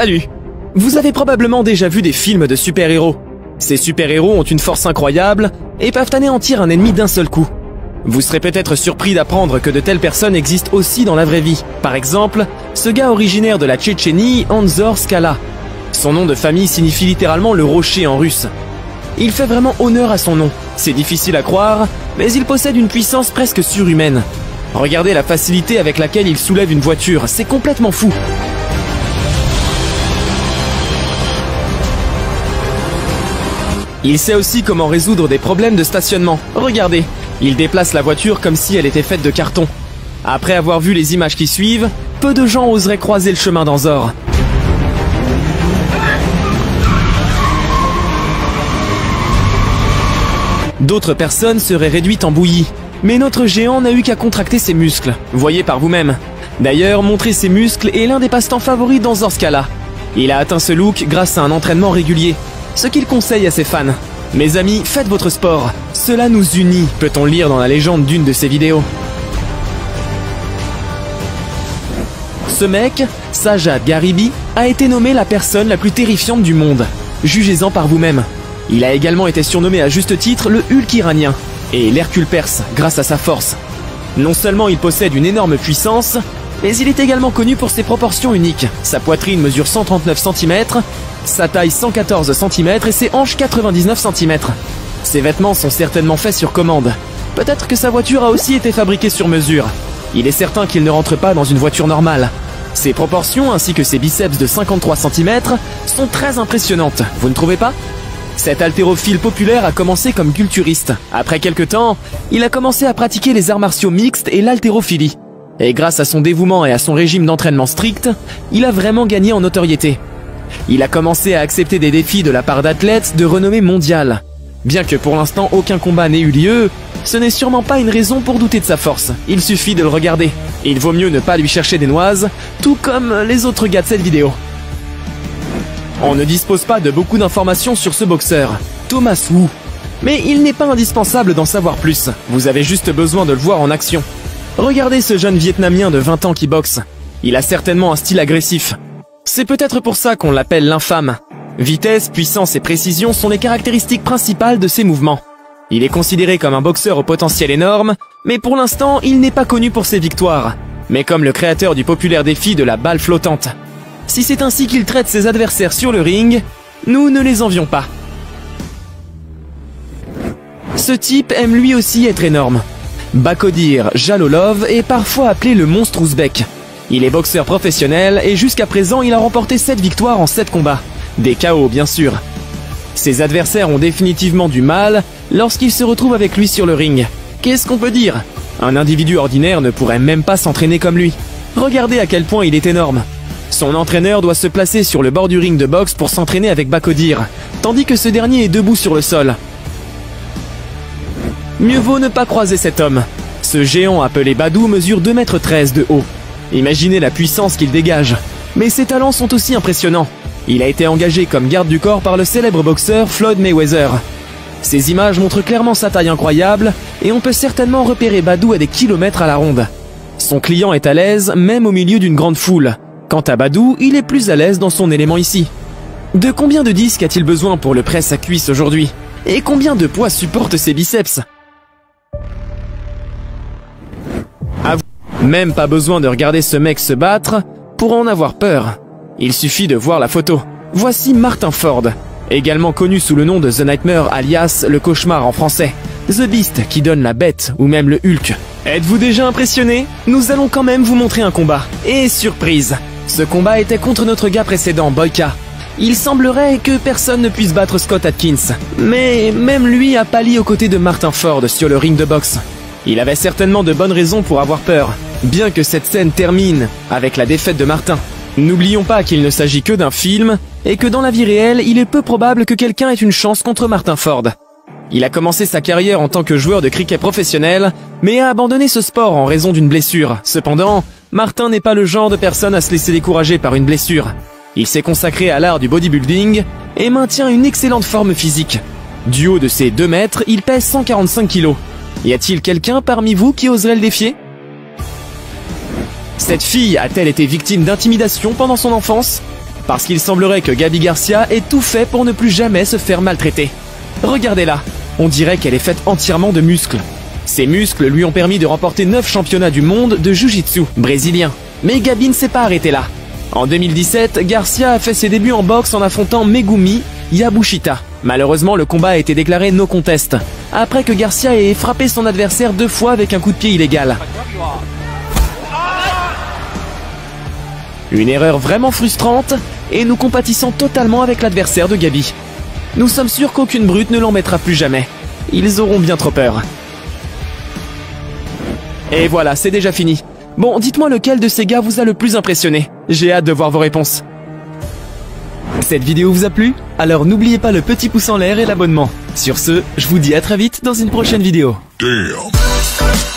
Salut! Vous avez probablement déjà vu des films de super-héros. Ces super-héros ont une force incroyable et peuvent anéantir un ennemi d'un seul coup. Vous serez peut-être surpris d'apprendre que de telles personnes existent aussi dans la vraie vie. Par exemple, ce gars originaire de la Tchétchénie, Anzor Skala. Son nom de famille signifie littéralement le rocher en russe. Il fait vraiment honneur à son nom. C'est difficile à croire, mais il possède une puissance presque surhumaine. Regardez la facilité avec laquelle il soulève une voiture, c'est complètement fou. Il sait aussi comment résoudre des problèmes de stationnement. Regardez, il déplace la voiture comme si elle était faite de carton. Après avoir vu les images qui suivent, peu de gens oseraient croiser le chemin d'Anzor. D'autres personnes seraient réduites en bouillie. Mais notre géant n'a eu qu'à contracter ses muscles, voyez par vous-même. D'ailleurs, montrer ses muscles est l'un des passe-temps favoris d'Anzor Skala. Il a atteint ce look grâce à un entraînement régulier, ce qu'il conseille à ses fans. Mes amis, faites votre sport. Cela nous unit, peut-on lire dans la légende d'une de ses vidéos. Ce mec, Sajad Garibi, a été nommé la personne la plus terrifiante du monde. Jugez-en par vous-même. Il a également été surnommé à juste titre le Hulk iranien et l'Hercule perse grâce à sa force. Non seulement il possède une énorme puissance, mais il est également connu pour ses proportions uniques. Sa poitrine mesure 139 cm, sa taille 114 cm et ses hanches 99 cm. Ses vêtements sont certainement faits sur commande. Peut-être que sa voiture a aussi été fabriquée sur mesure. Il est certain qu'il ne rentre pas dans une voiture normale. Ses proportions ainsi que ses biceps de 53 cm sont très impressionnantes, vous ne trouvez pas ? Cet haltérophile populaire a commencé comme culturiste. Après quelques temps, il a commencé à pratiquer les arts martiaux mixtes et l'haltérophilie. Et grâce à son dévouement et à son régime d'entraînement strict, il a vraiment gagné en notoriété. Il a commencé à accepter des défis de la part d'athlètes de renommée mondiale. Bien que pour l'instant aucun combat n'ait eu lieu, ce n'est sûrement pas une raison pour douter de sa force. Il suffit de le regarder. Il vaut mieux ne pas lui chercher des noises, tout comme les autres gars de cette vidéo. On ne dispose pas de beaucoup d'informations sur ce boxeur, Thomas Wu. Mais il n'est pas indispensable d'en savoir plus, vous avez juste besoin de le voir en action. Regardez ce jeune Vietnamien de 20 ans qui boxe. Il a certainement un style agressif. C'est peut-être pour ça qu'on l'appelle l'infâme. Vitesse, puissance et précision sont les caractéristiques principales de ses mouvements. Il est considéré comme un boxeur au potentiel énorme, mais pour l'instant, il n'est pas connu pour ses victoires, mais comme le créateur du populaire défi de la balle flottante. Si c'est ainsi qu'il traite ses adversaires sur le ring, nous ne les envions pas. Ce type aime lui aussi être énorme. Bakodir Jalolov est parfois appelé le monstre ouzbek. Il est boxeur professionnel et jusqu'à présent il a remporté 7 victoires en 7 combats. Des KO bien sûr. Ses adversaires ont définitivement du mal lorsqu'ils se retrouvent avec lui sur le ring. Qu'est-ce qu'on peut dire? Un individu ordinaire ne pourrait même pas s'entraîner comme lui. Regardez à quel point il est énorme. Son entraîneur doit se placer sur le bord du ring de boxe pour s'entraîner avec Bakodir, tandis que ce dernier est debout sur le sol. Mieux vaut ne pas croiser cet homme. Ce géant appelé Badou mesure 2,13 m de haut. Imaginez la puissance qu'il dégage. Mais ses talents sont aussi impressionnants. Il a été engagé comme garde du corps par le célèbre boxeur Floyd Mayweather. Ces images montrent clairement sa taille incroyable et on peut certainement repérer Badou à des kilomètres à la ronde. Son client est à l'aise même au milieu d'une grande foule. Quant à Badou, il est plus à l'aise dans son élément ici. De combien de disques a-t-il besoin pour le presse à cuisse aujourd'hui? Et combien de poids supportent ses biceps? Même pas besoin de regarder ce mec se battre pour en avoir peur. Il suffit de voir la photo. Voici Martin Ford, également connu sous le nom de The Nightmare alias le cauchemar en français. The Beast qui donne la bête ou même le Hulk. Êtes-vous déjà impressionné? Nous allons quand même vous montrer un combat. Et surprise, ce combat était contre notre gars précédent, Boyka. Il semblerait que personne ne puisse battre Scott Atkins. Mais même lui a pâli aux côtés de Martin Ford sur le ring de boxe. Il avait certainement de bonnes raisons pour avoir peur, bien que cette scène termine avec la défaite de Martin. N'oublions pas qu'il ne s'agit que d'un film, et que dans la vie réelle, il est peu probable que quelqu'un ait une chance contre Martin Ford. Il a commencé sa carrière en tant que joueur de cricket professionnel, mais a abandonné ce sport en raison d'une blessure. Cependant, Martin n'est pas le genre de personne à se laisser décourager par une blessure. Il s'est consacré à l'art du bodybuilding et maintient une excellente forme physique. Du haut de ses 2 mètres, il pèse 145 kg. Y a-t-il quelqu'un parmi vous qui oserait le défier? Cette fille a-t-elle été victime d'intimidation pendant son enfance? Parce qu'il semblerait que Gabi Garcia ait tout fait pour ne plus jamais se faire maltraiter. Regardez-la, on dirait qu'elle est faite entièrement de muscles. Ces muscles lui ont permis de remporter 9 championnats du monde de Jiu-Jitsu brésilien. Mais Gabi ne s'est pas arrêtée là. En 2017, Garcia a fait ses débuts en boxe en affrontant Megumi Yabushita. Malheureusement, le combat a été déclaré no contest, après que Garcia ait frappé son adversaire 2 fois avec un coup de pied illégal. Une erreur vraiment frustrante, et nous compatissons totalement avec l'adversaire de Gabi. Nous sommes sûrs qu'aucune brute ne l'en mettra plus jamais. Ils auront bien trop peur. Et voilà, c'est déjà fini. Bon, dites-moi lequel de ces gars vous a le plus impressionné. J'ai hâte de voir vos réponses. Cette vidéo vous a plu? Alors n'oubliez pas le petit pouce en l'air et l'abonnement. Sur ce, je vous dis à très vite dans une prochaine vidéo. Damn.